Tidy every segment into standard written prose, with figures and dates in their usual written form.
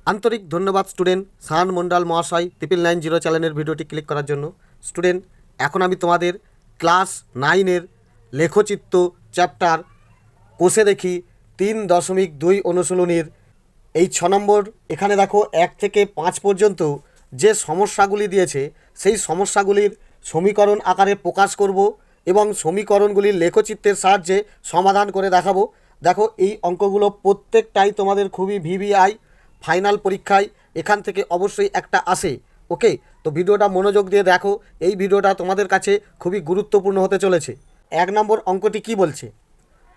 আন্তরিক ধন্যবাদ স্টুডেন্ট সাহান মন্ডল মহাশয় 990 চ্যানেলের ভিডিওটি ক্লিক করার জন্য। স্টুডেন্ট, এখন আমি তোমাদের ক্লাস 9-এর লেখচিত্র চ্যাপ্টার কোষে দেখি 3.2 অনুশীলনীর এই 6 নম্বর। এখানে দেখো 1 থেকে 5 পর্যন্ত যে সমস্যাগুলি দিয়েছে সেই সমস্যাগুলির সমীকরণ আকারে প্রকাশ করব এবং সমীকরণগুলির লেখচিত্রের সাহায্যে সমাধান করে দেখাবো। দেখো, এই অঙ্কগুলো প্রত্যেকটাই তোমাদের খুবই ভিভিআই ফাইনাল পরীক্ষায় এখান থেকে অবশ্যই একটা আসে। ওকে, তো ভিডিওটা মনোযোগ দিয়ে দেখো, এই ভিডিওটা তোমাদের কাছে খুবই গুরুত্বপূর্ণ হতে চলেছে। 1 নম্বর অঙ্কটি কি বলছে?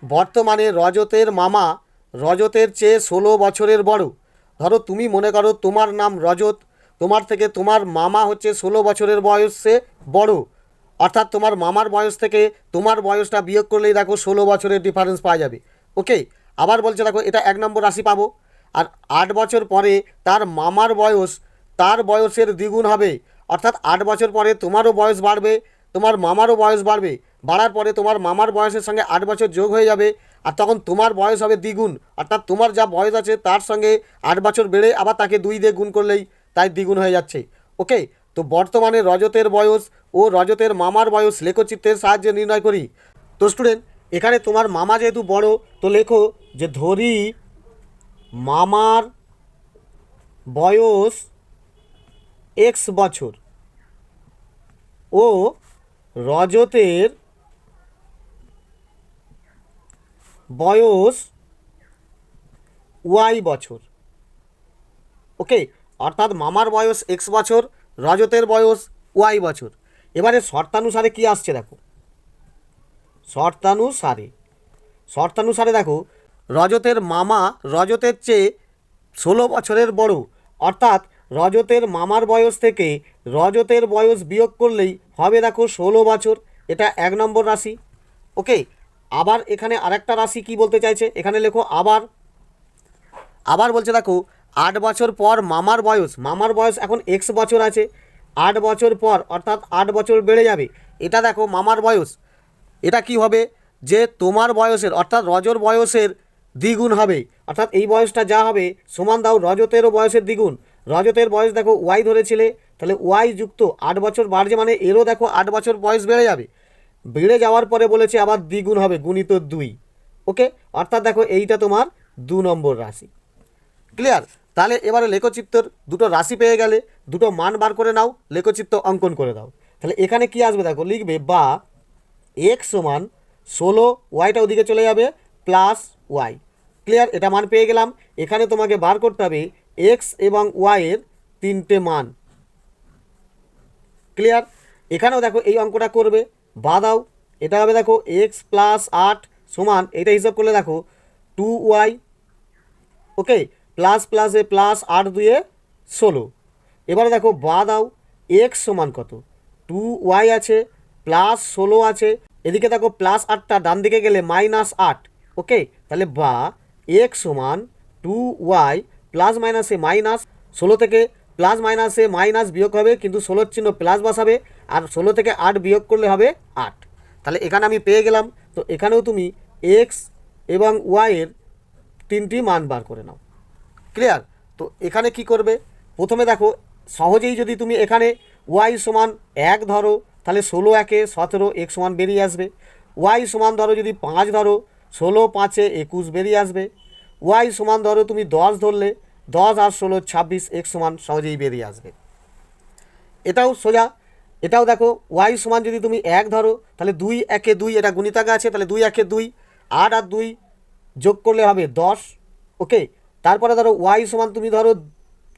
বর্তমানে রজতের মামা রজতের চেয়ে 16 বছরের বড়। ধরো তুমি মনে করো তোমার নাম রজত, তোমার থেকে তোমার মামা হচ্ছে 16 বছরের বয়সে বড়, অর্থাৎ তোমার মামার বয়স থেকে তোমার বয়সটা বিয়োগ করলেই দেখো 16 বছরের ডিফারেন্স পাওয়া যাবে। ওকে, আবার বলছে দেখো এটা 1 নম্বর রাশি পাবো। আর 8 বছর পরে তার মামার বয়স তার বয়সের দ্বিগুণ হবে, অর্থাৎ 8 বছর পরে তোমারও বয়স বাড়বে, তোমার মামারও বয়স বাড়বে, বাড়ার পরে তোমার মামার বয়সের সঙ্গে 8 বছর যোগ হয়ে যাবে, আর তখন তোমার বয়স হবে দ্বিগুণ, অর্থাৎ তোমার যা বয়স আছে তার সঙ্গে 8 বছর বেড়ে আবার তাকে 2 দিয়ে গুণ করলেই তাই দ্বিগুণ হয়ে যাচ্ছে। ওকে, তো বর্তমানে রজতের বয়স ও রজতের মামার বয়স লেখচিত্রের সাহায্যে নির্ণয় করি। তো স্টুডেন্ট, এখানে তোমার মামা যেহেতু বড়, তো লেখো যে ধরি মামার বয়স x বছর ও রজতের বয়স y বছর। ওকে, অর্থাৎ মামার বয়স x বছর, রজতের বয়স y বছর। এবারে শর্তানুসারে কি আসছে দেখো, শর্তানুসারে দেখো রজতের মামা রজতের চেয়ে 16 বছরের বড়, অর্থাৎ রজতের মামার বয়স থেকে রজতের বয়স বিয়োগ করলেই হবে দেখো 16 বছর। এটা 1 নম্বর রাশি। ওকে, আবার এখানে আরেকটা রাশি কি বলতে চাইছে, এখানে লেখো আবার বলছে দেখো 8 বছর পর মামার বয়স এখন x বছর আছে, 8 বছর পর অর্থাৎ 8 বছর বেড়ে যাবে। এটা দেখো মামার বয়স, এটা কি হবে যে তোমার বয়সের অর্থাৎ রজর বয়সের দ্বিগুণ হবে, অর্থাৎ এই বয়সটা যা হবে সমান দাও রজতেরও বয়সের দ্বিগুণ। রজতের বয়স দেখো ওয়াই ধরেছিলে, তাহলে ওয়াই যুক্ত 8 বছর বাড়ছে মানে এরও দেখো 8 বছর বয়স বেড়ে যাবে, বেড়ে যাওয়ার পরে বলেছে আবার দ্বিগুণ হবে গুণিত 2। ওকে, অর্থাৎ দেখো এইটা তোমার 2 নম্বর রাশি। ক্লিয়ার? তাহলে এবারে লেখচিত্রর দুটো রাশি পেয়ে গেলে দুটো মান বার করে নাও, লেখচিত্র অঙ্কন করে দাও। তাহলে এখানে কি আসবে দেখো, লিখবে বা x সমান 16, ওয়াইটা ওদিকে চলে যাবে প্লাস ওয়াই। ক্লিয়ার? এটা মান পেয়ে গেলাম। এখানে তোমাকে বার করতে হবে এক্স এবং ওয়াইয়ের 3টে মান। ক্লিয়ার? এখানেও দেখো এই অঙ্কটা করবে, বা দাও, এটা হবে দেখো এক্স প্লাস 8 সমান, এটা হিসাব করলে দেখো 2y। ওকে, প্লাস প্লাসে প্লাস 8 2 16। এবারে দেখো বা দাও এক্স সমান কত, 2y আছে প্লাস 16 আছে, এদিকে দেখো প্লাস 8টা ডান দিকে গেলে মাইনাস 8। ওকে, তাহলে বা এক্স সমান 2y প্লাস মাইনাসে মাইনাস, 16 থেকে প্লাস মাইনাসে মাইনাস বিয়োগ হবে, কিন্তু 16 চিহ্ন প্লাস বসাবে, আর 16 থেকে 8 বিয়োগ করলে হবে 8। তাহলে এখানে আমি পেয়ে গেলাম। তো এখানেও তুমি এক্স এবং ওয়াইয়ের 3টি মান বার করে নাও। ক্লিয়ার? তো এখানে কি করবে, প্রথমে দেখো সহজেই যদি তুমি এখানে ওয়াই সমান 1 ধরো, তাহলে 16 একে 17, এক সমান বেরিয়ে আসবে। ওয়াই সমান ধরো যদি 5 ধরো, 16 5 21 বেরিয়ে আসবে। ওয়াই সমান ধরো তুমি 10 ধরলে, 10 আর 16 26, এক সমান সহজেই বেরিয়ে আসবে। এটাও সোজা, এটাও দেখো ওয়াই সমান যদি তুমি 1 ধরো, তাহলে 2 একে 2, এটা গুণিতাকে আছে, তাহলে 2 একে 2, 8 আর 2 যোগ করলে হবে 10। ওকে, তারপরে ধরো ওয়াই সমান তুমি ধরো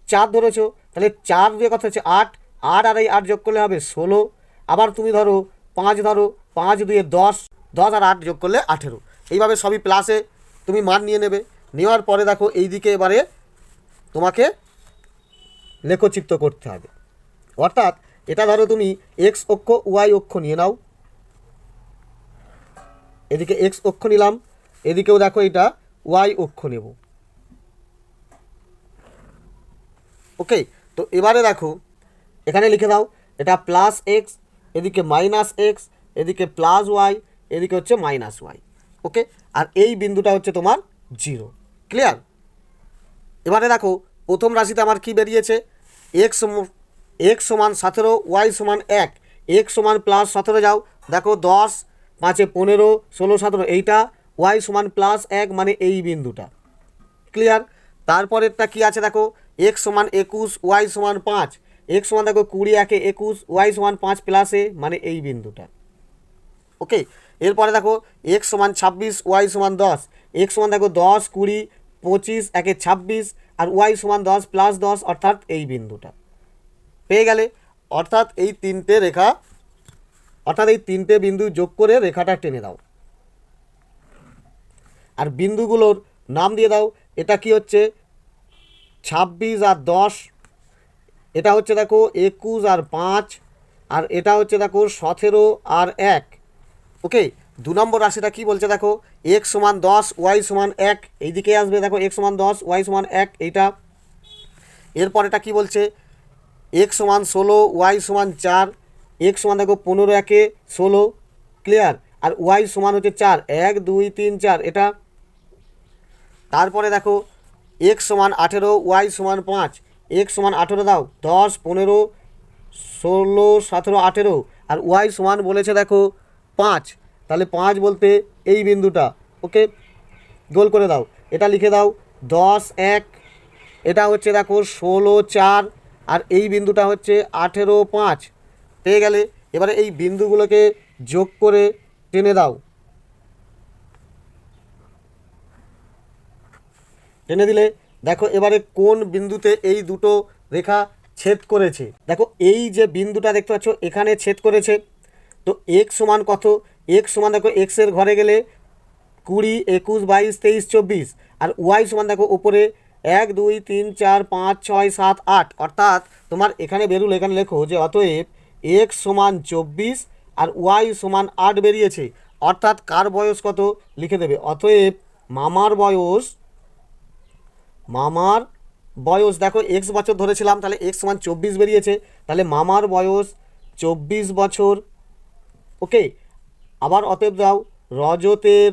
4 ধরেছো, তাহলে 4 দিয়ে কথা হচ্ছে 8, 8 আর এই 8 যোগ করলে হবে 16। আবার তুমি ধরো 5 ধরো, 5 2 10, 10 আর 8 যোগ করলে 18। এইভাবে সবই প্লাসে তুমি মান নিয়ে নেবে। নেওয়ার পরে দেখো এই দিকে এবারে তোমাকে লেখচিত্র করতে হবে, অর্থাৎ এটা ধরো তুমি এক্স অক্ষ ওয়াই অক্ষ নিয়ে নাও, এদিকে এক্স অক্ষ নিলাম, এদিকেও দেখো এটা ওয়াই অক্ষ নেব। ওকে, তো এবারে দেখো এখানে লিখে দাও এটা প্লাস এক্স, এদিকে মাইনাস এক্স, এদিকে প্লাস ওয়াই, এদিকে হচ্ছে মাইনাস ওয়াই। ওকে, আর এই বিন্দুটা হচ্ছে তোমার 0। ক্লিয়ার? এবারে দেখো প্রথম রাশিতে আমার কি বেরিয়েছে, এক্স সমান 17, ওয়াই সমান 1, এক্স সমান প্লাস 17 যাও, দেখো 10, 5 15, 16 17, এইটা ওয়াই সমান প্লাস 1 মানে এই বিন্দুটা। ক্লিয়ার? তারপরেরটা কি আছে দেখো, এক্স সমান 21, ওয়াই সমান 5, এক্স সমান দেখো 20 1 21, ওয়াই সমান 5 প্লাস এ মানে এই বিন্দুটা। ওকে, এরপরে দেখো এক্স সমান 26, ওয়াই সমান 10, এক্স সমান দেখো 10 20 25 1 26, আর ওয়াই সমান 10 প্লাস 10 অর্থাৎ এই বিন্দুটা পেয়ে গেলে। অর্থাৎ এই তিনটে বিন্দু যোগ করে রেখাটা টেনে দাও, আর বিন্দুগুলোর নাম দিয়ে দাও। এটা কি হচ্ছে 26 আর 10, এটা হচ্ছে দেখো 21 আর 5, আর এটা হচ্ছে দেখো 17 আর 1। ওকে, 2 নম্বর রাশিটা কি বলছে দেখো, এক্স সমান 10, ওয়াই সমান 1, এইদিকে আসবে দেখো এক্স সমান 10, ওয়াই সমান 1 এইটা। এরপর এটা কি বলছে, এক্স সমান 16, ওয়াই সমান 4, এক্স সমান দেখো 15 1 16, ক্লিয়ার, আর ওয়াই সমান হচ্ছে 4 1 2 3 4 এটা। তারপরে দেখো এক্স সমান 18, ওয়াই সমান 5, এক্স সমান 18 দাও, 10 15 16 17 18, আর ওয়াই সমান বলেছে দেখো 5, তাহলে 5 বলতে এই বিন্দুটা। ওকে, গোল করে দাও, এটা লিখে দাও 10 1, এটা হচ্ছে দেখো 16 4, আর এই বিন্দুটা হচ্ছে 18 5 পেয়ে গেলে। এবারে এই বিন্দুগুলোকে যোগ করে টেনে দাও, টেনে দিলে দেখো এবারে কোন বিন্দুতে এই দুটো রেখা ছেদ করেছে। দেখো এই যে বিন্দুটা দেখতে পাচ্ছ এখানে ছেদ করেছে, তো এক্স সমান কত, এক্স সমান দেখো এক্সের ঘরে গেলে 20 21 22 23 24, আর ওয়াই সমান দেখো উপরে 1 2 3 4 5 6 7 8, অর্থাৎ তোমার এখানে বেরুল, এখানে লেখো যে অতএব এক্স সমান 24 আর ওয়াই সমান 8 বেরিয়েছে। অর্থাৎ কার বয়স কত লিখে দেবে, অতএব মামার বয়স দেখো এক্স বছর ধরেছিলাম, তাহলে এক্স সমান 24 বেরিয়েছে, তাহলে মামার বয়স 24 বছর। ওকে, আবার অতএব দাও রজতের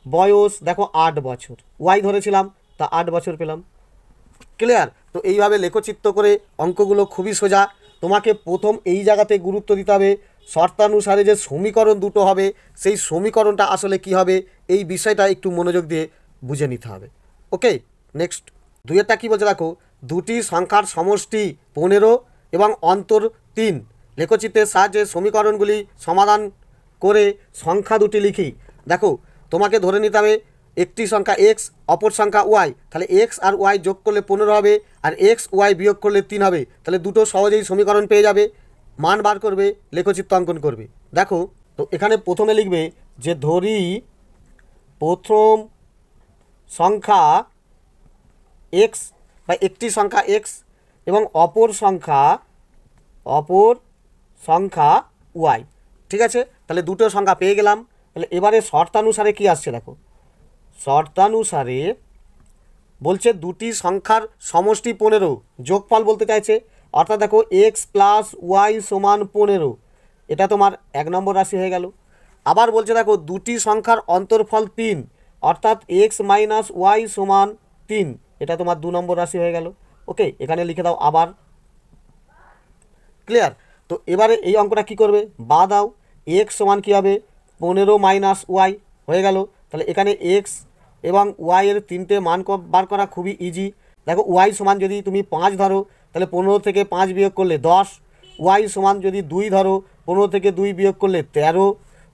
বয়স দেখো 8 বছর, ওয়াই ধরেছিলাম তা 8 বছর পেলাম। ক্লিয়ার? তো এইভাবে লেখচিত্র করে অঙ্কগুলো খুবই সোজা। তোমাকে প্রথম এই জায়গাতে গুরুত্ব দিতে হবে, শর্তানুসারে যে সমীকরণ দুটো হবে সেই সমীকরণটা আসলে কি হবে এই বিষয়টা একটু মনোযোগ দিয়ে বুঝে নিতে হবে। ওকে, নেক্সট 2-এরটা কী বলছে দেখো, দুটি সংখ্যার সমষ্টি 15 এবং অন্তর 3, লেখচিত্রের সাহায্যে সমীকরণগুলি সমাধান করে সংখ্যা দুটি লিখি। দেখো তোমাকে ধরে নিতে হবে একটি সংখ্যা এক্স, অপর সংখ্যা ওয়াই, তাহলে এক্স আর ওয়াই যোগ করলে 15 হবে, আর এক্স ওয়াই বিয়োগ করলে 3 হবে, তাহলে দুটো সহজেই সমীকরণ পেয়ে যাবে। মান বার করবে, লেখচিত্র অঙ্কন করবে। দেখো তো এখানে প্রথমে লিখবে যে ধরি প্রথম সংখ্যা এক্স বা একটি সংখ্যা এক্স এবং অপর সংখ্যা ওয়াই। ঠিক আছে, তাহলে দুটো সংখ্যা পেয়ে গেলাম। তাহলে এবারে শর্তানুসারে কি আসছে দেখো, শর্তানুসারে বলছে দুটি সংখ্যার সমষ্টি 15, যোগফল বলতে চাইছে, অর্থাৎ দেখো এক্স প্লাস ওয়াই সমান 15, এটা তোমার 1 নম্বর রাশি হয়ে গেল। আবার বলছে দেখো দুটি সংখ্যার অন্তর্ফল 3, অর্থাৎ এক্স মাইনাস ওয়াই সমান 3, এটা তোমার 2 নম্বর রাশি হয়ে গেল। ওকে, এখানে লিখে দাও আবার। ক্লিয়ার? তো এবারে এই অঙ্কটা কি করবে, বা দাও এক্স সমান কী হবে 15 মাইনাস ওয়াই হয়ে গেল। তাহলে এখানে এক্স এবং ওয়াই এর 3টে মান বার করা খুবই ইজি। দেখো ওয়াই সমান যদি তুমি 5 ধরো তাহলে 15 থেকে 5 বিয়োগ করলে 10, ওয়াই সমান যদি 2 ধরো 15 থেকে 2 বিয়োগ করলে 13,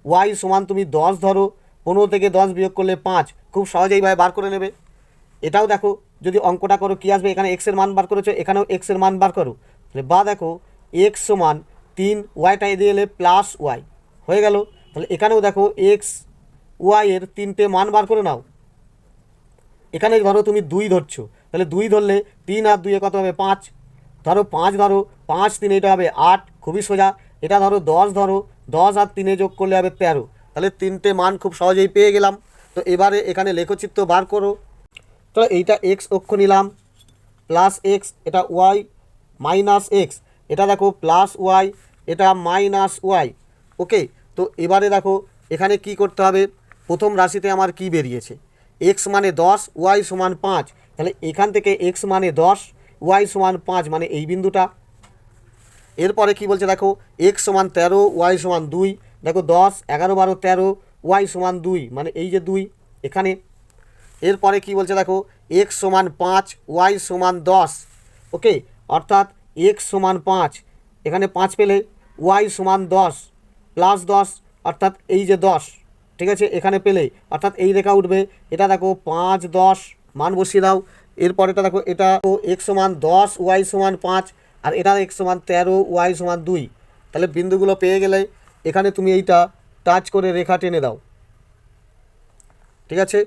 ওয়াই সমান তুমি 10 ধরো 15 থেকে 10 বিয়োগ করলে 5, খুব সহজেই ভাবে বার করে নেবে। এটাও দেখো যদি অঙ্কটা করো কী আসবে, এখানে এক্সের মান বার করেছো, এখানেও এক্সের মান বার করো, তাহলে বা দেখো এক্স সমান 3, ওয়াইটা দিয়ে এলে প্লাস ওয়াই হয়ে গেল। তাহলে এখানেও দেখো এক্স ওয়াই এর 3টে মান বার করে নাও। এখানে ধরো তুমি 2 ধরছো, তাহলে 2 ধরলে 3 আর 2 কত হবে 5, ধরো 5 ধরো 5 3 এটা হবে 8, খুবই সোজা। এটা ধরো 10 ধরো 10 আর 3 যোগ করলে হবে 13, তাহলে 3টে মান খুব সহজেই পেয়ে গেলাম। তো এবারে এখানে লেখচিত্র বার করো। তো এইটা এক্স অক্ষ নিলাম প্লাস এক্স, এটা ওয়াই মাইনাস এক্স, এটা দেখো প্লাস ওয়াই, এটা মাইনাস ওয়াই। ওকে, তো এবারে দেখো এখানে কি করতে হবে, প্রথম রাশিতে আমার কি বেরিয়েছে, এক্স মানে 10, ওয়াই সমান 5, তাহলে এখান থেকে এক্স মানে 10, ওয়াই সমান 5 মানে এই বিন্দুটা। এরপরে কি বলছে দেখো, এক্স সমান 13, ওয়াই সমান 2, দেখো 10, 11, 12, 13, ওয়াই সমান 2 মানে এই যে 2 এখানে। এরপরে কি বলছে দেখো, এক্স সমান 5, ওয়াই সমান 10, ওকে, অর্থাৎ এক্স সমান 5, এখানে 5 পেলে, ওয়াই সমান 10 প্লাস 10 অর্থাৎ এই যে 10, ঠিক আছে, এখানে পেলে অর্থাৎ এই রেখা উঠবে। এটা দেখো 5, 10 মান বসিয়ে দাও। এরপর এটা দেখো, এটা এক্স সমান 10, ওয়াই সমান 5, আর এটা এক্স সমান 13, ওয়াই সমান 2। তাহলে বিন্দুগুলো পেয়ে গেলে এখানে তুমি এইটা টাচ করে রেখা টেনে দাও, ঠিক আছে,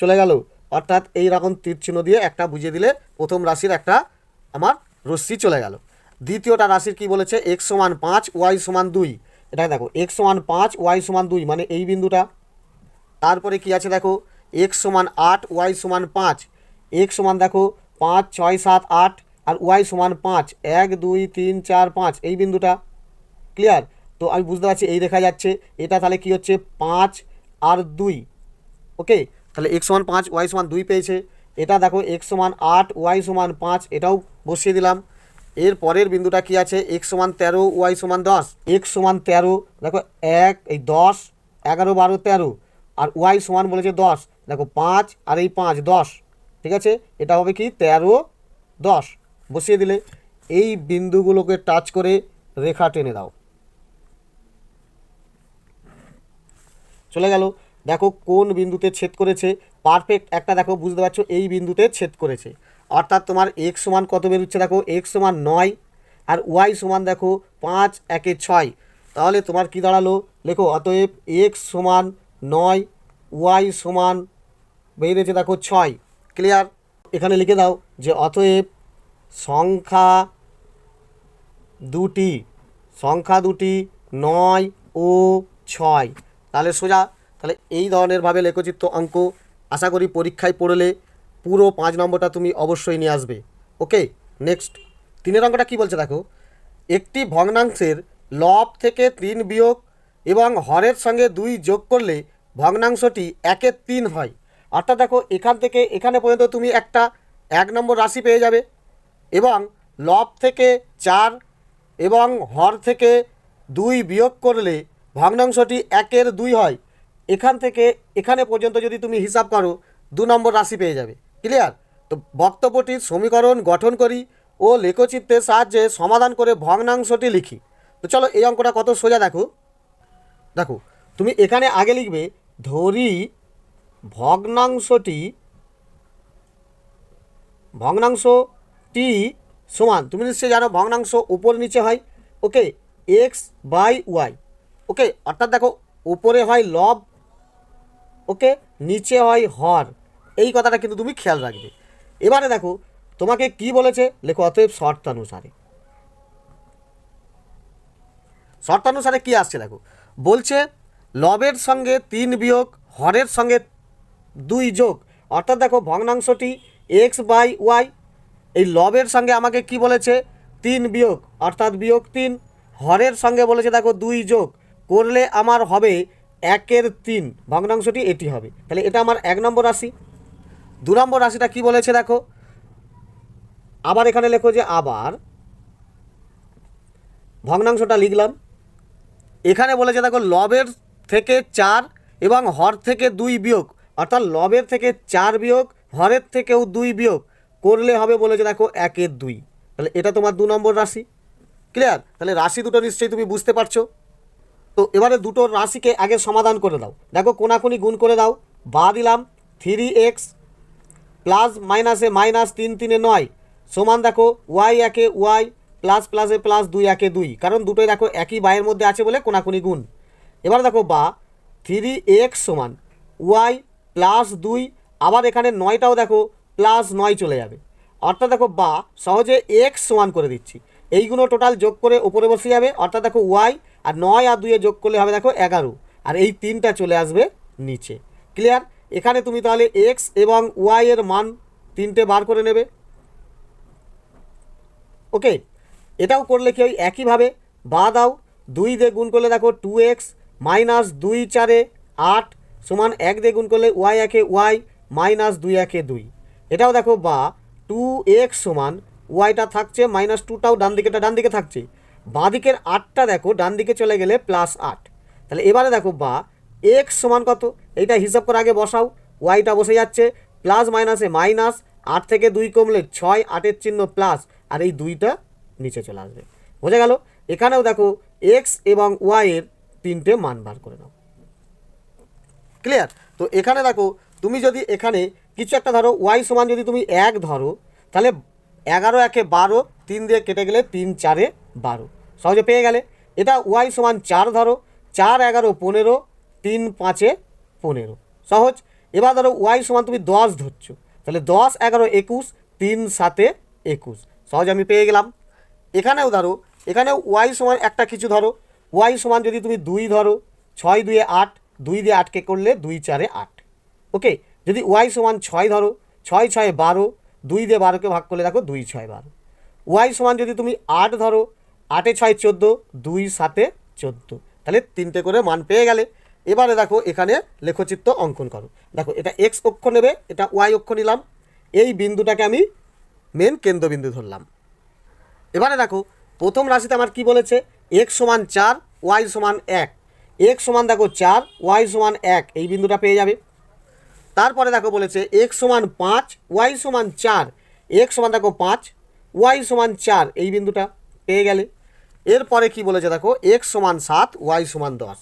চলে গেল। অর্থাৎ এই রকম তীর চিহ্ন দিয়ে একটা বুঝিয়ে দিলে প্রথম রাশির একটা আমার রশ্মি চলে গেল। দ্বিতীয়টা রাশির কি বলেছে, এক্স সমান 5, ওয়াই সমান 2, এটা দেখো এক্স সমান 5, ওয়াই সমান 2 মানে এই বিন্দুটা। তারপরে কি আছে দেখো, এক্স সমান 8, ওয়াই সমান 5, এক্স সমান দেখো 5, 6, 7, 8 আর ওয়াই সমান 5, 1, 2, 3, 4, 5 এই বিন্দুটা। ক্লিয়ার? তো আমি বুঝতে পারছি এই দেখা যাচ্ছে, এটা তাহলে কি হচ্ছে 5 আর 2, ওকে, তাহলে এক্স সমান 5, ওয়াই সমান 2 পেয়েছে। এটা দেখো এক্স সমান 8, ওয়াই সমান 5, এটাও বসিয়ে দিলাম। এর পরের বিন্দুটা কি আছে, এক্স সমান 13, ওয়াই সমান 10, এক্স সমান 13 দেখো 1, এই 10, 11, 12, 13 আর ওয়াই সমান বলেছে 10, দেখো 5 আর এই 5, 10, ঠিক আছে, এটা হবে কি 13, 10 বসিয়ে দিলে এই বিন্দুগুলোকে টাচ করে রেখা টেনে দাও, চলে গেল। দেখো কোন বিন্দুতে ছেদ করেছে, পারফেক্ট একটা দেখো বুঝতে পারছো এই বিন্দুতে ছেদ করেছে। অর্থাৎ তোমার এক্স সমান কত বেরোচ্ছে দেখো, এক্স সমান 9 আর ওয়াই সমান দেখো 5, 1, 6। তাহলে তোমার কি দাঁড়ালো, লেখো অতএব এক্স সমান 9, ওয়াই সমান বেরিয়েছে দেখো 6। ক্লিয়ার? এখানে লিখে দাও যে অতএব সংখ্যা দুটি 9 ও 6। তাহলে সোজা, তাহলে এই ধরনেরভাবে লেখচিত্র অঙ্ক আশা করি পরীক্ষায় পড়লে পুরো 5 নম্বরটা তুমি অবশ্যই নিয়ে আসবে। ওকে, নেক্সট 3 অঙ্কটা কী বলছে দেখো, একটি ভগ্নাংশের লব থেকে 3 বিয়োগ এবং হরের সঙ্গে 2 যোগ করলে ভগ্নাংশটি 1/3 হয়। অর্থাৎ দেখো এখান থেকে এখানে পর্যন্ত তুমি একটা 1 নম্বর রাশি পেয়ে যাবে এবং লব থেকে 4 এবং হর থেকে 2 বিয়োগ করলে ভগ্নাংশটি 1/2 হয়। এখান থেকে এখানে পর্যন্ত যদি তুমি হিসাব করো 2 নম্বর রাশি পেয়ে যাবে। ক্লিয়ার? তো বক্তব্যটির সমীকরণ গঠন করি ও লেখচিত্রের সাহায্যে সমাধান করে ভগ্নাংশটি লিখি। তো চলো এই অঙ্কটা কত সোজা দেখো। দেখো তুমি এখানে আগে লিখবে, ধরি ভগ্নাংশটি সমান, তুমি নিশ্চয়ই জানো ভগ্নাংশ উপর নিচে হয়, ওকে, এক্স বাই ওয়াই, ওকে, অর্থাৎ দেখো উপরে হয় লব, ওকে, নিচে হয় হর, এই কথাটা কিন্তু তুমি খেয়াল রাখবে। এবারে দেখো তোমাকে কি বলেছে, লেখো অতএব শর্তানুসারে কি আসছে দেখো, বলছে লবের সঙ্গে 3 বিয়োগ হরের সঙ্গে 2 যোগ। অর্থাৎ দেখো ভগ্নাংশটি এক্স বাই ওয়াই, এই লবের সঙ্গে আমাকে কি বলেছে 3 বিয়োগ অর্থাৎ বিয়োগ 3, হরের সঙ্গে বলেছে দেখো 2 যোগ করলে আমার হবে 1/3, ভগ্নাংশটি এটি হবে। তাহলে এটা আমার 1 নম্বর রাশি। 2 নম্বর রাশিটা কি বলেছে দেখো, আবার এখানে লেখো যে আবার ভগ্নাংশটা লিখলাম, এখানে বলেছে দেখো লবের থেকে 4 এবং হর থেকে 2 বিয়োগ, অর্থাৎ লবের থেকে 4 বিয়োগ হরের থেকেও 2 বিয়োগ করলে হবে বলেছে দেখো 1/2। তাহলে এটা তোমার 2 নম্বর রাশি। ক্লিয়ার? তাহলে রাশি দুটো নিশ্চয়ই তুমি বুঝতে পারছো। তো এবারে দুটো রাশিকে আগে সমাধান করে দাও। দেখো কোনাকুনি গুণ করে দাও, বা দিলাম 3x প্লাস মাইনাসে মাইনাস 3 3 9 সমান দেখো ওয়াই 1 ওয়াই প্লাস প্লাসে প্লাস 2 1 2, কারণ দুটোই দেখো একই বাইয়ের মধ্যে আছে বলে কোনাকুনি গুণ। এবার দেখো বা 3x সমান ওয়াই প্লাস 2, আবার এখানে 9টাও দেখো প্লাস 9 চলে যাবে, অর্থাৎ দেখো বা সহজে এক্স সমান করে দিচ্ছি, এইগুলো টোটাল যোগ করে ওপরে বসে যাবে, অর্থাৎ দেখো ওয়াই আর 9 আর 2 যোগ করলে হবে দেখো 11, আর এই 3টা চলে আসবে নিচে। ক্লিয়ার? এখানে তুমি তাহলে এক্স এবং ওয়াই এর মান 3টে বার করে নেবে। ওকে, এটাও করলে কি হয় একইভাবে বা দাও, 2 দিয়ে গুণ করলে দেখো 2x মাইনাস 2 4 8 সমান 1 দিয়ে গুণ করলে ওয়াই 1 ওয়াই মাইনাস 2 একে 2, এটাও দেখো বা 2x সমান ওয়াইটা থাকছে মাইনাস 2টাও ডান দিকে থাকছে, বাঁ দিকের 8টা দেখো ডান দিকে চলে গেলে প্লাস 8। তাহলে এবারে দেখো বা x সমান কত, এইটা হিসাব করে আগে বসাও, ওয়াইটা বসে যাচ্ছে, প্লাস মাইনাসে মাইনাস, 8 থেকে 2 কমলে 6, 8-এর চিহ্ন প্লাস, আর এই 2টা নিচে চলে আসবে। বোঝা গেল? এখানেও দেখো এক্স এবং ওয়াইয়ের 3টে মান বার করে নাও। ক্লিয়ার? তো এখানে দেখো তুমি যদি এখানে কিছু একটা ধরো ওয়াই সমান যদি তুমি 1 ধরো, তাহলে 11 একে 12, 3 দিয়ে কেটে গেলে 3 4-এ 12, সহজে পেয়ে গেলে। এটা ওয়াই সমান 4 ধরো, 4 11 15, 3 5-এ 15, সহজ। এবার ধরো ওয়াই সমান তুমি 10 ধরছো, তাহলে 10 11 21, 3 7-এ 21, সহজ আমি পেয়ে গেলাম। এখানেও ধরো এখানেও ওয়াই সমান একটা কিছু ধরো, ওয়াই সমান যদি তুমি 2 ধরো, 6 2-এ 8, 2 দিয়ে 8কে করলে 2 4-এ 8, ওকে। যদি ওয়াই সমান 6 ধরো, 6 6-এ 12, 2 দিয়ে 12কে ভাগ করলে দেখো 2 6 12। ওয়াই সমান যদি তুমি 8 ধরো, 8-এ 6 14, 2 7-এ 14, তাহলে 3টে করে মান পেয়ে গেলে। এবারে দেখো এখানে লেখচিত্র অঙ্কন করো। দেখো এটা এক্স অক্ষ নেবে, এটা ওয়াই অক্ষ নিলাম, এই বিন্দুটাকে আমি মেন কেন্দ্রবিন্দু ধরলাম। এবারে দেখো প্রথম রাশিতে আমার কি বলেছে, x সমান 4 ওয়াই সমান 1, x সমান দেখো 4 ওয়াই সমান 1, এই বিন্দুটা পেয়ে যাবে। তারপরে দেখো বলেছে x সমান 5 ওয়াই সমান 4, x সমান দেখো 5 ওয়াই সমান 4, এই বিন্দুটা পেয়ে গেলে। এরপরে কি বলেছে দেখো x সমান 7 ওয়াই সমান 10,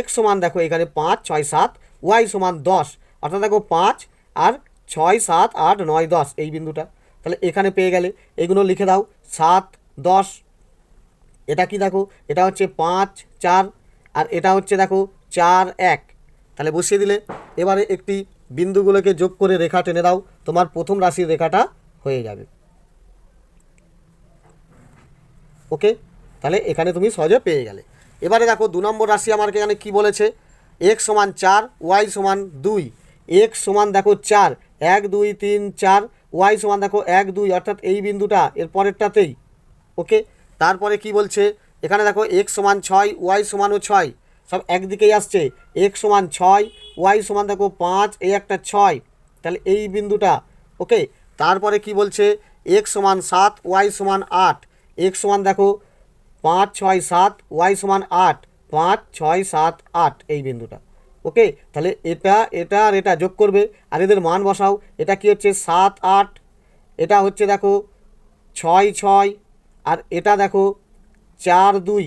x সমান দেখো এখানে 5 6 7 ওয়াই সমান 10, অর্থাৎ দেখো 5 আর 6 7 8 9 10, এই বিন্দুটা তাহলে এখানে পেয়ে গেলে। এগুলো লিখে দাও 7 10, এটা কি দেখো এটা হচ্ছে 5 4, আর এটা হচ্ছে দেখো 4 1, তাহলে বসিয়ে দিলে। এবারে একটি বিন্দুগুলোকে যোগ করে রেখা টেনে দাও, তোমার প্রথম রাশির রেখাটা হয়ে যাবে। ওকে, তাহলে এখানে তুমি সহজে পেয়ে গেলে। এবারে দেখো 2 নম্বর রাশি আমার এখানে কি বলেছে, x সমান 4 ওয়াই সমান 2, x সমান দেখো 4 1 2 3 4, ওয়াই সমান দেখো 1 2, অর্থাৎ এই বিন্দুটা এর পরেরটাতেই। ওকে, তারপরে কি বলছে এখানে দেখো x সমান 6 ওয়াই সমানও 6, সব একদিকেই আসছে, x সমান 6 ওয়াই সমান দেখো 5, এই একটা 6, তাহলে এই বিন্দুটা। ওকে, তারপরে কি বলছে x সমান 7 ওয়াই সমান 8, x সমান দেখো 5 6 7 ওয়াই সমান 8, 5 6 7 8, এই বিন্দুটা। ওকে, তাহলে এটা এটা আর এটা যোগ করবে আর এদের মান বসাও। এটা কি হচ্ছে 7 8, এটা হচ্ছে দেখো 6 6, আর এটা দেখো 4 2,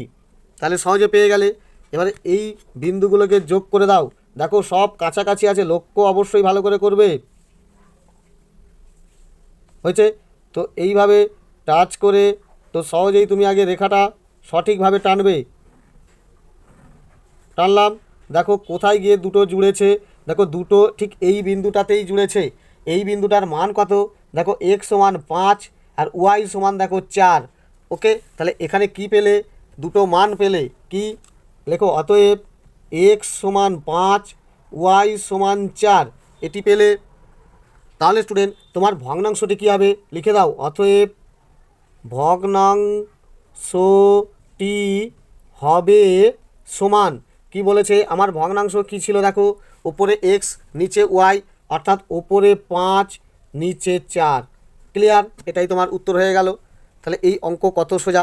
তাহলে সহজে পেয়ে গেলে। এবারে এই বিন্দুগুলোকে যোগ করে দাও, দেখো সব কাছাকাছি আছে, লক্ষ্য অবশ্যই ভালো করে করবে। হয়েছে তো এইভাবে টাচ করে তো সহজেই তুমি আগে রেখাটা সঠিকভাবে টানবে। টানলাম, দেখো কোথায় গিয়ে দুটো জুড়েছে, দেখো দুটো ঠিক এই বিন্দুটাতেই জুড়েছে। এই বিন্দুটার মান কত, দেখো x সমান 5 আর ওয়াই সমান দেখো 4। ওকে, তাহলে এখানে কি পেলে, দুটো মান পেলে। কি লেখো, অতএব x সমান 5 ওয়াই সমান 4, এটি পেলে। তাহলে স্টুডেন্ট তোমার ভগ্নাংশটি কী হবে লিখে দাও, অতএব ভগ্নাংশটি হবে সমান। কি বলেছে আমার ভগ্নাংশ কি ছিল, দেখো ওপরে x নিচে y, অর্থাৎ ওপরে 5 নিচে 4। ক্লিয়ার? এটাই তোমার উত্তর হয়ে গেল। তাহলে এই অঙ্ক কত সোজা।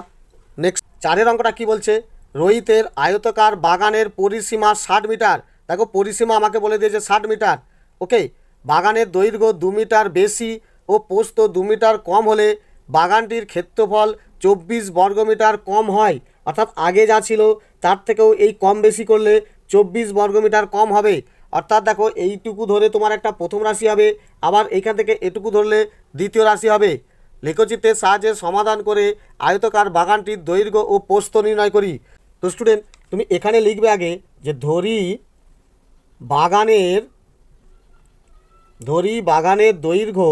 নেক্সট 4-এর অঙ্কটা কি বলছে, রোহিতের আয়তকার বাগানের পরিসীমা 60 মিটার। দেখো পরিসীমা আমাকে বলে দিয়েছে 60 মিটার। ওকে, বাগানের দৈর্ঘ্য 2 মিটার বেশি ও প্রস্থ 2 মিটার কম হলে বাগানটির ক্ষেত্রফল 24 বর্গমিটার কম হয়। অর্থাৎ আগে যা ছিল তার থেকেও এই কম বেশি করলে 24 বর্গমিটার কম হবে। অর্থাৎ দেখো এইটুকু ধরে তোমার একটা প্রথম রাশি হবে, আবার এইখান থেকে এটুকু ধরলে দ্বিতীয় রাশি হবে। লেখচিত্রের সাহায্যে সমাধান করে আয়তকার বাগানটির দৈর্ঘ্য ও প্রস্থ নির্ণয় করি। তো স্টুডেন্ট তুমি এখানে লিখবে আগে যে ধরি বাগানের দৈর্ঘ্য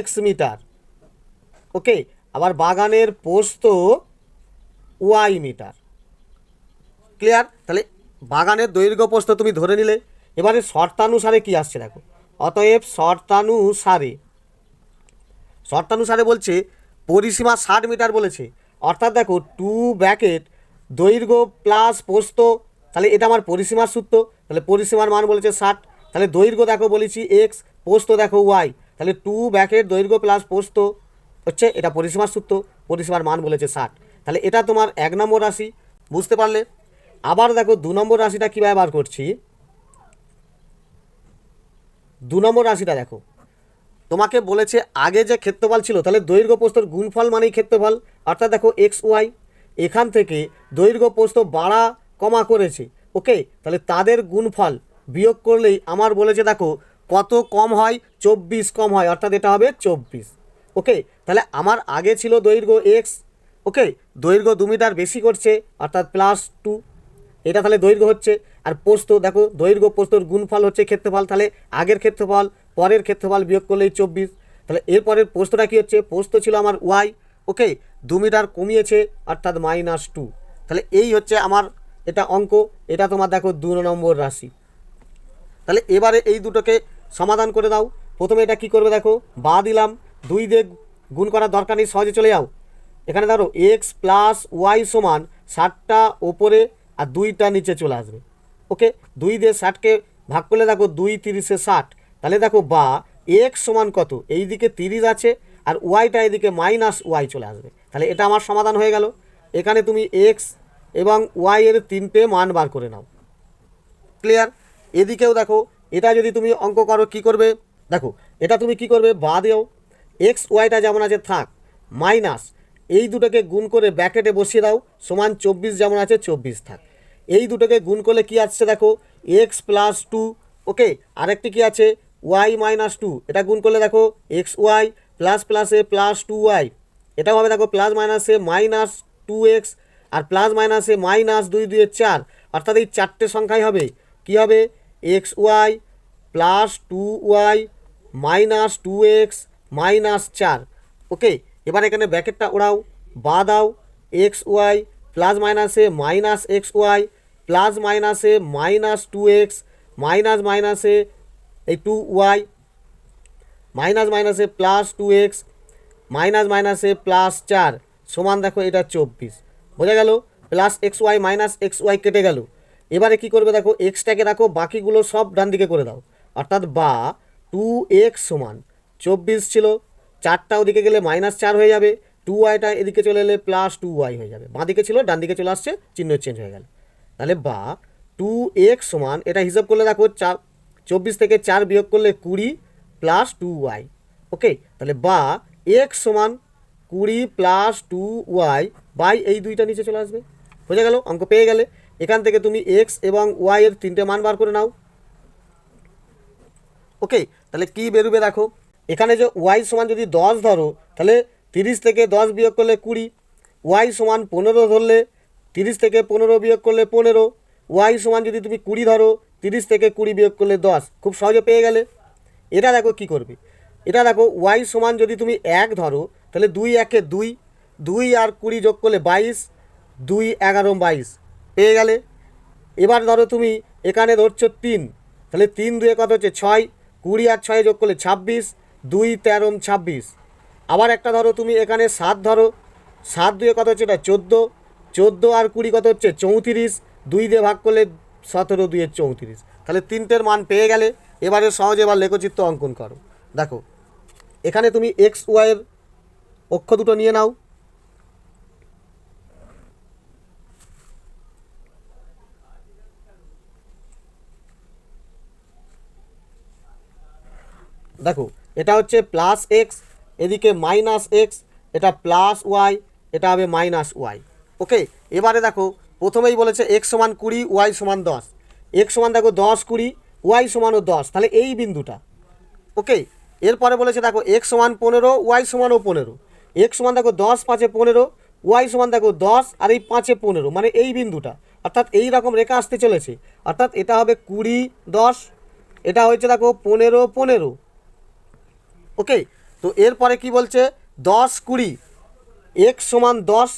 x মিটার। ওকে, আবার বাগানের প্রস্থ y মিটার। ক্লিয়ার? তাহলে বাগানের দৈর্ঘ্য প্রস্থ তুমি ধরে নিলে। এবারে শর্তানুসারে কি আসছে দেখো, অতএব শর্তানুসারে বলছে পরিসীমা 60 মিটার বলেছে, অর্থাৎ দেখো 2 ব্র্যাকেট দৈর্ঘ্য প্লাস প্রস্থ, তাহলে এটা আমার পরিসীমার সূত্র। তাহলে পরিসীমার মান বলেছে 60, তাহলে দৈর্ঘ্য দেখো বলেছি এক্স, প্রস্থ দেখো ওয়াই, তাহলে 2 ব্র্যাকেট দৈর্ঘ্য প্লাস প্রস্থ হচ্ছে এটা পরিসীমার সূত্র, পরিসীমার মান বলেছে 60। তাহলে এটা তোমার 1 নম্বর রাশি, বুঝতে পারলে। আবার দেখো 2 নম্বর রাশিটা কীভাবে বার করছি। 2 নম্বর রাশিটা দেখো, তোমাকে বলেছে আগে যে ক্ষেত্রফল ছিল, তাহলে দৈর্ঘ্য প্রস্থর গুণফল মানেই ক্ষেত্রফল, অর্থাৎ দেখো এক্স ওয়াই, এখান থেকে দৈর্ঘ্য প্রস্থ বাড়া কমা করেছে, ওকে, তাহলে তাদের গুণফল বিয়োগ করলেই আমার বলেছে দেখো কত কম হয়, 24 কম হয়, অর্থাৎ এটা হবে 24, ওকে। তাহলে আমার আগে ছিল দৈর্ঘ্য এক্স, ওকে, দৈর্ঘ্য 2 মিটার বেশি করছে অর্থাৎ +2, এটা তাহলে দৈর্ঘ্য হচ্ছে। আর প্রস্থ দেখো দৈর্ঘ্য প্রস্থর গুণফল হচ্ছে ক্ষেত্রফল, তাহলে আগের ক্ষেত্রফল পরের ক্ষেত্রফল বিয়োগ করলেই 24। তাহলে এরপরের প্রস্থটা কী হচ্ছে, প্রস্থ ছিল আমার ওয়াই, ওকে, 2 মিটার কমিয়েছে অর্থাৎ -2। তাহলে এই হচ্ছে আমার এটা অঙ্ক, এটা তোমার দেখো 2 নম্বর রাশি। তাহলে এবারে এই দুটোকে সমাধান করে দাও। প্রথমে এটা কি করবে দেখো, বা দিলাম, 2 দিয়ে গুণ করার দরকার নেই, সহজে চলে যাও। এখানে ধরো এক্স প্লাস ওয়াই সমান 60টা ওপরে আর 2টা নিচে চলে আসবে, ওকে। 2 দিয়ে 60কে ভাগ করলে দেখো 2 30 60, তাহলে দেখো বা এক্স সমান কত, এই দিকে 30 আছে আর ওয়াইটা এদিকে -ওয়াই চলে আসবে, তাহলে এটা আমার সমাধান হয়ে গেল। এখানে তুমি এক্স এবং ওয়াই এর 3টে মান বার করে নাও, ক্লিয়ার। এদিকেও দেখো এটা যদি তুমি অঙ্ক করো কি করবে দেখো, এটা তুমি কি করবে, বা দিও, এক্স ওয়াইটা যেমন আছে থাক, মাইনাস এই দুটোকে গুণ করে ব্র্যাকেটে বসিয়ে দাও, সমান 24 যেমন আছে 24 থাক। এই দুটোকে গুণ করলে কি আসছে দেখো, এক্স প্লাস 2, ওকে, আরেকটি কি আছে ওয়াই -2, এটা গুণ করলে দেখো এক্স ওয়াই প্লাস প্লাসে +2y, এটাও হবে দেখো প্লাস মাইনাসে -2x, আর প্লাস মাইনাসে -2 2 4, অর্থাৎ এই 4টে সংখ্যাই হবে কি হবে, এক্স ওয়াই +2y -2x -4, ওকে। এবার এখানে ব্র্যাকেটটা ওড়াও, বা দাও, এক্স ওয়াই প্লাস মাইনাসে -xy প্লাস মাইনাসে -2x মাইনাস মাইনাসে এই 2y মাইনাস মাইনাসে +2x মাইনাস মাইনাসে +4 সমান দেখো এটা 24, বোঝা গেল। প্লাস xy মাইনাস xy কেটে গেল। এবারে কি করবে দেখো, এক্সটাকে রাখো, বাকিগুলো সব ডান দিকে করে দাও, অর্থাৎ বা 2x সমান 24 ছিল, 4টা ওদিকে গেলে -4 হয়ে যাবে, 2yটা এদিকে চলে এলে +2y হয়ে যাবে, বাঁ দিকে ছিল ডান দিকে চলে আসছে, চিহ্ন চেঞ্জ হয়ে গেল। তাহলে বা 2x সমান, এটা হিসাব করলে দেখো 24 থেকে 4 বিয়োগ করলে 20 +2y, ওকে। তাহলে বা x সমান 20 +2y বাই এই 2টা নিচে চলে আসবে, বোঝা গেল, অঙ্ক পেয়ে গেলে। এখান থেকে তুমি এক্স এবং ওয়াই এর 3টে মান বার করে নাও, ওকে। তাহলে কি বেরোবে দেখো, এখানে যে ওয়াই সমান যদি 10 ধরো, তাহলে 30 থেকে 10 বিয়োগ করলে 20, ওয়াই সমান 15 ধরলে 30 থেকে 15 বিয়োগ করলে 15, ওয়াই সমান যদি তুমি 20 ধরো, 30 থেকে 20 বিয়োগ করলে 10, খুব সহজে পেয়ে গেলে। এটা দেখো কি করবে, এটা দেখো ওয়াই সমান যদি তুমি 1 ধরো, তাহলে 2 1 2, 2 আর 20 যোগ করলে 22, 2 11 22 পেয়ে গেলে। এবার ধরো তুমি এখানে ধরছো 3, তাহলে 3 2 কত হচ্ছে 6, 20 আর 6 যোগ করলে 26, 2 13 26। আবার একটা ধরো তুমি এখানে 7 ধরো, 7 2 কত হচ্ছে এটা 14, 14 আর 20 কত হচ্ছে 34, 2 দিয়ে ভাগ করলে 17 2 34, তাহলে 3টের মান পেয়ে গেলে। এবারে সহজে এবার লেখচিত্র অঙ্কন করো, দেখো এখানে তুমি এক্স ওয়াইয়ের অক্ষ দুটো নিয়ে নাও, দেখো এটা হচ্ছে +x, এদিকে -x, এটা +y, এটা হবে -y, ওকে। এবারে দেখো প্রথমেই বলেছে x সমান 20 y সমান 10, x সমান দেখো 10 20 y সমানও 10, তাহলে এই বিন্দুটা, ওকে। এরপরে বলেছে দেখো x সমান 15 y সমানও 15, x সমান দেখো 10 5 15, y সমান দেখো 10 আর এই 5 15, মানে এই বিন্দুটা, অর্থাৎ এই রকম রেখা আসতে চলেছে, অর্থাৎ এটা হবে 20 10, এটা হচ্ছে দেখো 15 15, ওকে। তো এরপরে কি বলছে 10 20, x সমান 10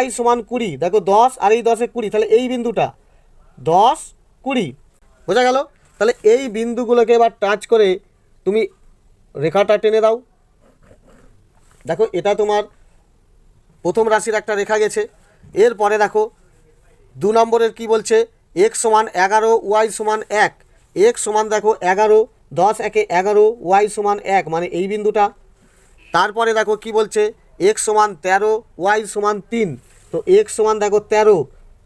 y সমান 20, দেখো 10 আর এই 10 20, তাহলে এই বিন্দুটা 10 20, বোঝা গেল। তাহলে এই বিন্দুগুলোকে এবার টাচ করে তুমি রেখাটা টেনে দাও, দেখো এটা তোমার প্রথম রাশির একটা রেখা গেছে। এরপরে দেখো 2 নম্বরের কি বলছে, x সমান 11 y সমান 1, এক্স সমান দেখো 11, 10 একে 11, ওয়াই সমান 1, মানে এই বিন্দুটা। তারপরে দেখো কি বলছে, এক্স সমান 13, ওয়াই সমান 3। তো এক্স সমান দেখো 13,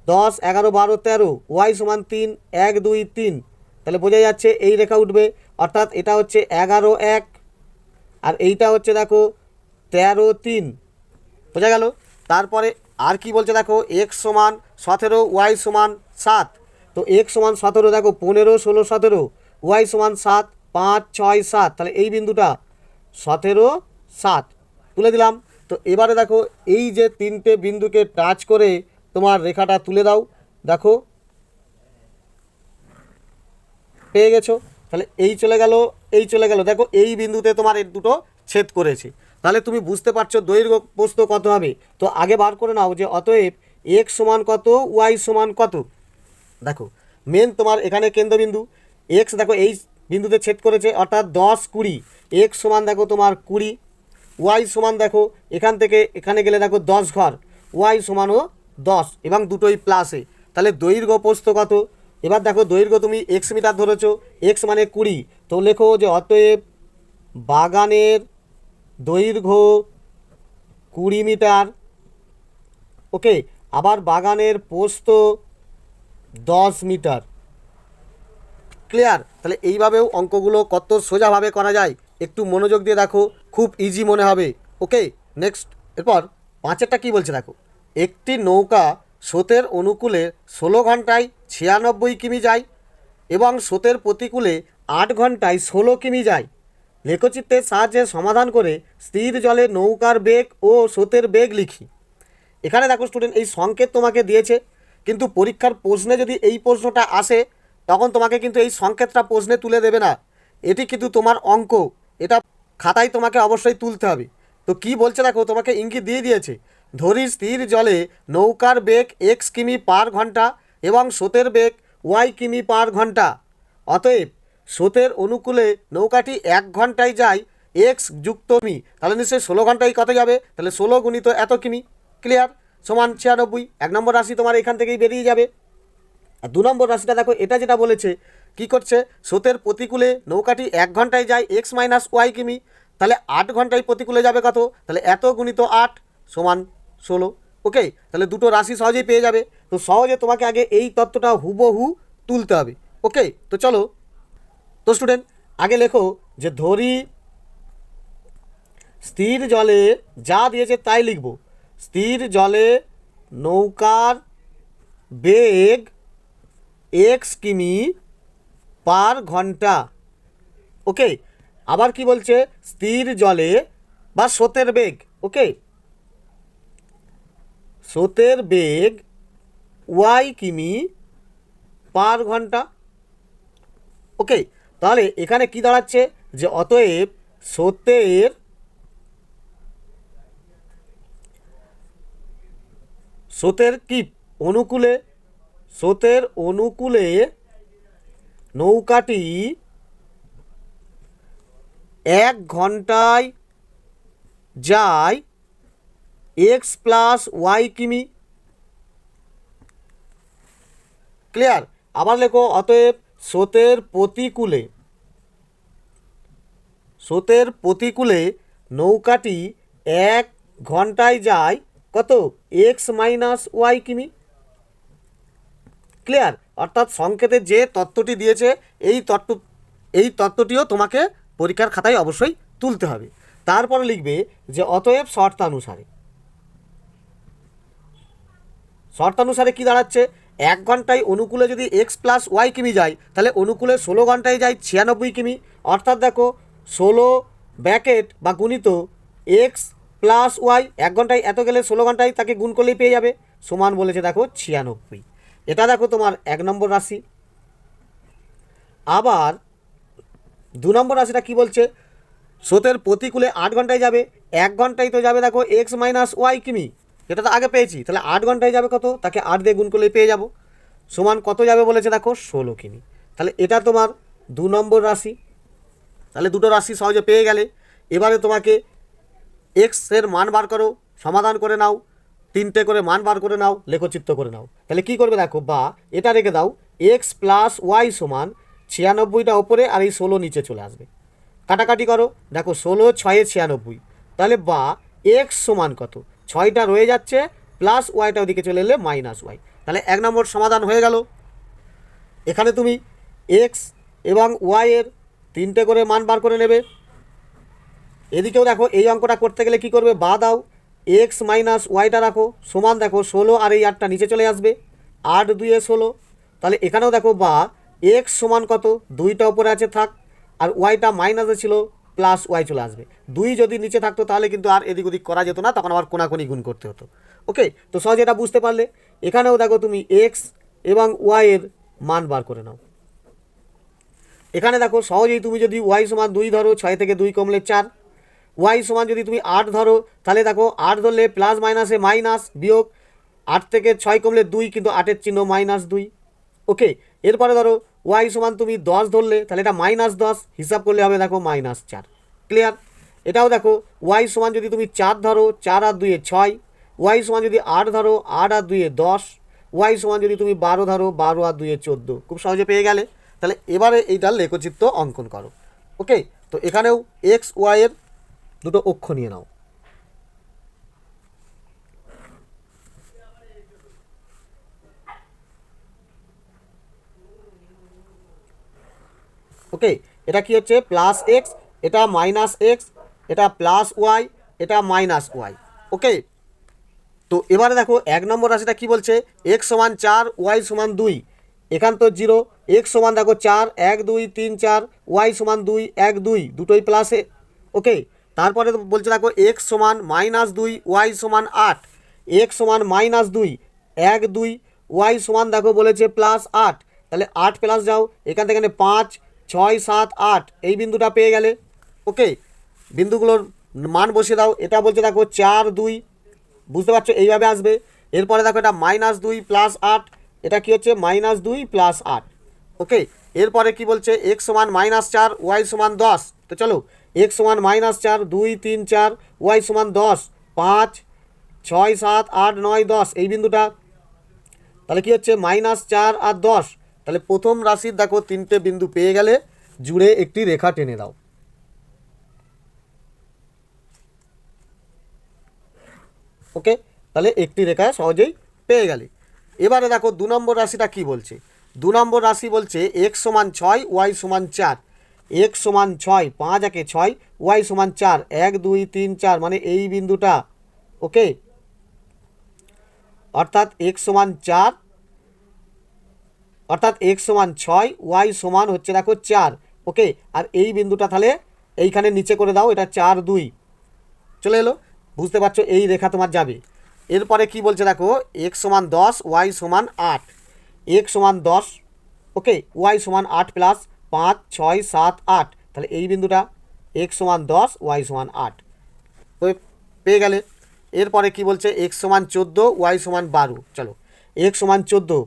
10, 11, 12, 13, ওয়াই সমান 3, 1, 2, 3। তাহলে বোঝা যাচ্ছে এই রেখা উঠবে, অর্থাৎ এটা হচ্ছে 11, 1, আর এইটা হচ্ছে দেখো 13, 3। বোঝা গেল। তারপরে আর কি বলছে দেখো, এক্স সমান 17, ওয়াই সমান 7। তো এক্স সমান 17 দেখো 15, 16, 17, ওয়াই সমান 7, 5, 6, 7। তাহলে এই বিন্দুটা 17, 7 তুলে দিলাম। তো এবারে দেখো এই যে তিনটে বিন্দুকে টাচ করে তোমার রেখাটা তুলে দাও। দেখো পেয়ে গেছো। তাহলে এই চলে গেল, এই চলে গেল, দেখো এই বিন্দুতে তোমার এই দুটো ছেদ করেছে। তাহলে তুমি বুঝতে পারছো দৈর্ঘ্য প্রস্থ কত হবে। তো আগে বার করে নাও যে অতএব এক্স সমান কত, ওয়াই সমান কত। দেখো মেন তোমার এখানে কেন্দ্রবিন্দু এক্স দেখো এই বিন্দুতে ছেদ করেছে, অর্থাৎ 10, 20। এক্স সমান দেখো তোমার 20, ওয়াই সমান দেখো এখান থেকে এখানে গেলে দেখো 10 ঘর, ওয়াই সমানও 10, এবং দুটোই প্লাসে। তাহলে দৈর্ঘ্য প্রস্থ কত। এবার দেখো দৈর্ঘ্য তুমি এক্স মিটার ধরেছো, এক্স মানে 20। তো লেখো যে অতএব বাগানের দৈর্ঘ্য 20 মিটার। ওকে, আবার বাগানের প্রস্থ 10 মিটার। ক্লিয়ার। তাহলে এইভাবেও অঙ্কগুলো কত সোজাভাবে করা যায়, একটু মনোযোগ দিয়ে দেখো, খুব ইজি মনে হবে। ওকে, নেক্সট। এরপর 5এরটা কী বলছে দেখো, একটি নৌকা স্রোতের অনুকূলে 16 ঘন্টায় 96 কিমি যায় এবং স্রোতের প্রতিকূলে 8 ঘন্টায় 16 কিমি যায়। লেখচিত্রের সাহায্যে সমাধান করে স্থির জলে নৌকার বেগ ও স্রোতের বেগ লিখি। এখানে দেখো স্টুডেন্ট এই সংকেত তোমাকে দিয়েছে, কিন্তু পরীক্ষার প্রশ্নে যদি এই প্রশ্নটা আসে তখন তোমাকে কিন্তু এই সংকেতটা প্রশ্নে তুলে দেবে না। এটি কিন্তু তোমার অঙ্ক, এটা খাতায় তোমাকে অবশ্যই তুলতে হবে। তো কি বলছে দেখো, তোমাকে ইঙ্গিত দিয়ে দিয়েছে, ধরি স্থির জলে নৌকার বেগ এক্স কিমি পার ঘন্টা এবং স্রোতের বেগ ওয়াই কিমি পার ঘন্টা। অতএব স্রোতের অনুকূলে নৌকাটি 1 ঘন্টায় যায় এক্স যুক্ত কিমি। তাহলে নিশ্চয়ই 16 ঘন্টায় কত যাবে, তাহলে 16 গুণিত এত কিমি। ক্লিয়ার, সমান 96। 1 নম্বর রাশি তোমার এখান থেকেই বেরিয়ে যাবে। আর 2 নম্বর রাশিটা দেখো, এটা যেটা বলেছে কি করছে, স্রোতের প্রতিকূলে নৌকাটি 1 ঘন্টায় যায় এক্স মাইনাস ওয়াই কিমি। তাহলে 8 ঘন্টায় প্রতিকূলে যাবে কত, তাহলে এত গুণিত 8 সমান 16। ওকে, তাহলে দুটো রাশি সহজেই পেয়ে যাবে। তো সহজে তোমাকে আগে এই তত্ত্বটা হুবহু তুলতে হবে। ওকে, তো চলো। তো স্টুডেন্ট আগে লেখো যে ধরি স্থির জলে যা দিয়েছে তাই লিখব। স্থির জলে নৌকার বেগ এক্স কিমি পার ঘন্টা। ওকে, আবার কি বলছে, স্থির জলে বা স্রোতের বেগ। ওকে, স্রোতের বেগ ওয়াই কিমি পার ঘন্টা। ওকে, তাহলে এখানে কি দাঁড়াচ্ছে যে অতএব স্রোতের কি অনুকূলে, স্রোতের অনুকূলে নৌকাটি 1 ঘন্টায় যায় এক্স প্লাস ওয়াই কিমি। ক্লিয়ার। আবার লেখো অতএব স্রোতের প্রতিকূলে নৌকাটি 1 ঘন্টায় যায় কত, এক্স মাইনাস ওয়াই কিমি। ক্লিয়ার। অর্থাৎ সংকেতে যে তত্ত্বটি দিয়েছে এই তত্ত্বটিও তোমাকে পরীক্ষার খাতায় অবশ্যই তুলতে হবে। তারপরে লিখবে যে অতএব শর্তানুসারে কি দাঁড়াচ্ছে, 1 ঘন্টায় অনুকূলে যদি এক্স প্লাস ওয়াই কিমি যায়, তাহলে অনুকূলে 16 ঘন্টায় যায় 96 কিমি। অর্থাৎ দেখো 16 ব্র্যাকেট বা গুণিত এক্স প্লাস ওয়াই, 1 ঘন্টায় এত গেলে 16 ঘন্টায় তাকে গুণ করলেই পেয়ে যাবে, সমান বলেছে দেখো 96। এটা দেখো তোমার 1 নম্বর রাশি। আবার 2 নম্বর রাশিটা কি বলছে, স্রোতের প্রতিকূলে 8 ঘন্টায় যাবে, 1 ঘন্টায় তো যাবে দেখো এক্স মাইনাস ওয়াই কিমি, এটা তো আগে পেয়েছি। তাহলে 8 ঘন্টায় যাবে কত, তাকে 8 দিয়ে গুণ করলেই পেয়ে যাব, সমান কত যাবে বলেছে দেখো 16 কিমি। তাহলে এটা তোমার 2 নম্বর রাশি। তাহলে দুটো রাশি সহজে পেয়ে গেলে। এবারে তোমাকে এক্স এর মান বার করো, সমাধান করে নাও, 3টে করে মান বার করে নাও, লেখচিত্র করে নাও। তাহলে কি করবে দেখো, বা এটা রেখে দাও, এক্স প্লাস ওয়াই সমান 96টা ওপরে আর এই 16 নিচে চলে আসবে। কাটাকাটি করো, দেখো 16 6 96, তাহলে বা এক্স সমান কত, 6টা রয়ে যাচ্ছে প্লাস ওয়াইটা ওদিকে চলে এলে মাইনাস ওয়াই। তাহলে 1 নম্বর সমাধান হয়ে গেল। এখানে তুমি এক্স এবং ওয়াইয়ের 3টে করে মান বার করে নেবে। এদিকেও দেখো এই অঙ্কটা করতে গেলে কি করবে, বা দাও, এক্স মাইনাস ওয়াইটা রাখো সমান, দেখো 16 আর এই 8টা নিচে চলে আসবে, 8 2 16। তাহলে এখানেও দেখো বা এক্স সমান কত, 2টা উপরে আছে থাক, আর ওয়াইটা মাইনাসে ছিল প্লাস ওয়াই চলে আসবে। 2 যদি নিচে থাকতো তাহলে কিন্তু আর এদিক ওদিক করা যেত না, তখন আবার কোনাকুনি গুণ করতে হতো। ওকে, তো সহজে এটা বুঝতে পারলে। এখানেও দেখো তুমি এক্স এবং ওয়াইয়ের মান বার করে নাও। এখানে দেখো সহজেই তুমি যদি ওয়াই সমান 2 ধরো, 6 থেকে 2 কমলে 4, ওয়াই সমান যদি তুমি 8 ধরো, তাহলে দেখো 8 ধরলে প্লাস মাইনাসে মাইনাস, বিয়োগ 8 থেকে 6 কমলে 2, কিন্তু 8-এর চিহ্ন -2। ওকে, এরপরে ধরো ওয়াই সমান তুমি 10 ধরলে, তাহলে এটা -10 হিসাব করলে হবে দেখো -4। ক্লিয়ার? এটাও দেখো ওয়াই সমান যদি তুমি 4 ধরো, 4 আর 2 6, ওয়াই সমান যদি 8 ধরো, 8 আর 2 10, ওয়াই সমান যদি তুমি 12 ধরো, 12 আর 2 14। খুব সহজে পেয়ে গেলে। তাহলে এবারে এইটার লেখচিত্র অঙ্কন করো। ওকে, তো এখানেও এক্স ওয়াইয়ের দুটো অক্ষ নিয়ে নাও। ওকে, এটা কি হচ্ছে, প্লাস এক্স, এটা মাইনাস এক্স, এটা প্লাস ওয়াই, এটা মাইনাস ওয়াই। ওকে, তো এবারে দেখো 1 নম্বর রাশিটা কি বলছে, এক্স সমান 4 ওয়াই সমান 2, এখান তো 0, এক্স সমান দেখো 4 1 2 3 4, ওয়াই সমান 2 1 2, দুটোই প্লাসে। ওকে, তারপরে বলছে দেখো এক্স সমান -2 ওয়াই সমান 8, এক্স সমান -2 1 2, ওয়াই সমান দেখো বলেছে +8, তাহলে 8 প্লাস যাও, এখান থেকে 5 6 7 8, এই বিন্দুটা পেয়ে গেলে। ওকে, বিন্দুগুলোর মান বসিয়ে দাও। এটা বলছে দেখো 4 2, বুঝতে পারছো, এইভাবে আসবে। এরপরে দেখো এটা -2 + 8, এটা কি হচ্ছে -2 + 8। ওকে, এরপরে কি বলছে, এক্স সমান -4 ওয়াই সমান 10, তো চলো এক্স সমান -4 2 3 4, ওয়াই সমান 10 5 6 7 8 9 10, এই বিন্দুটা। তাহলে কি হচ্ছে -4 আর 10, তাহলে প্রথম রাশির দেখো 3টে বিন্দু পেয়ে গেলে, জুড়ে একটি রেখা টেনে দাও। ওকে, তাহলে একটি রেখা সহজেই পেয়ে গেলে। এবারে দেখো 2 নম্বর রাশিটা কি বলছে। 2 নম্বর রাশি বলছে এক্স সমান 6 ওয়াই সমান 4, এক্স সমান 6 5 একে 6, ওয়াই সমান 4 1 2 3 4, মানে এই বিন্দুটা। ওকে, অর্থাৎ এক্স সমান 4, অর্থাৎ এক্স সমান 6, ওয়াই সমান হচ্ছে দেখো 4। ওকে, আর এই বিন্দুটা তাহলে এইখানে নিচে করে দাও, এটা 4 2 চলে এলো। বুঝতে পারছো, এই রেখা তোমার যাবে। এরপরে কি বলছে দেখো, এক্স সমান 10 ওয়াই সমান 8, এক্স সমান 10, ওকে, ওয়াই সমান 8 প্লাস 5 6 7 8, তাহলে এই বিন্দুটা এক্স সমান 10 ওয়াই সমান 8 পেয়ে গেলে। এরপরে কি বলছে, এক্স সমান 14 ওয়াই সমান 12, চলো এক্স সমান 14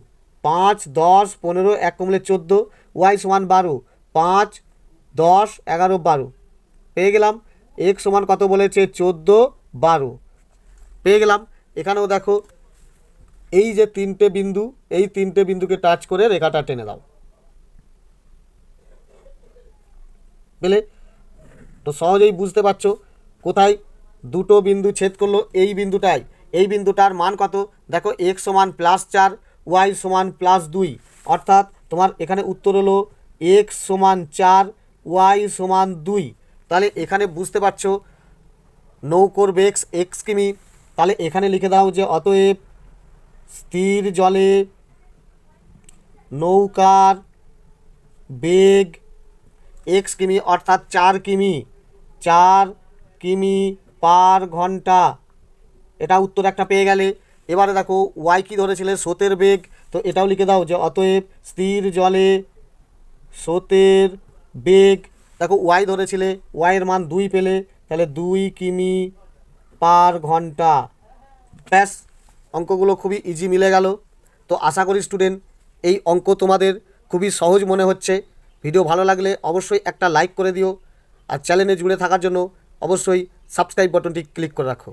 5 10 15, 1 কমলে 14, ওয়াই সমান 12 5 10 11 12, পেয়ে গেলাম। এক্স সমান কত বলেছে, 14 12, পেয়ে গেলাম। এখানেও দেখো এই যে 3টে বিন্দু, এই 3টে বিন্দুকে টাচ করে রেখাটা টেনে দাও। পেলে? তো সহজেই বুঝতে পারছো কোথায় দুটো বিন্দু ছেদ করলো, এই বিন্দুটাই। এই বিন্দুটার মান কত, দেখো এক্স সমান +4 ওয়াই সমান +2, অর্থাৎ তোমার এখানে উত্তর হলো এক্স সমান 4 ওয়াই সমান 2। তাহলে এখানে বুঝতে পারছো নৌকোর বেগ এক্স কিমি। তাহলে এখানে লিখে দাও যে অতএব স্থির জলে নৌকার বেগ এক্স কিমি, অর্থাৎ 4 কিমি, 4 কিমি পার ঘন্টা। এটা উত্তর একটা পেয়ে গেলে। এবারে দেখো ওয়াই কি ধরেছিলে, স্রোতের বেগ, তো এটাও লিখে দাও যে অতএব স্থির জলে স্রোতের বেগ, দেখো ওয়াই ধরেছিলে, ওয়াইয়ের মান 2 পেলে, তাহলে 2 কিমি পার ঘন্টা। ব্যাস, অঙ্কগুলো খুবই ইজি মিলে গেল। তো আশা করি স্টুডেন্ট এই অঙ্ক তোমাদের খুবই সহজ মনে হচ্ছে। ভিডিও ভালো লাগলে অবশ্যই একটা লাইক করে দিও, আর চ্যানেলে জুড়ে থাকার জন্য অবশ্যই সাবস্ক্রাইব বাটনটি ক্লিক করে রাখো।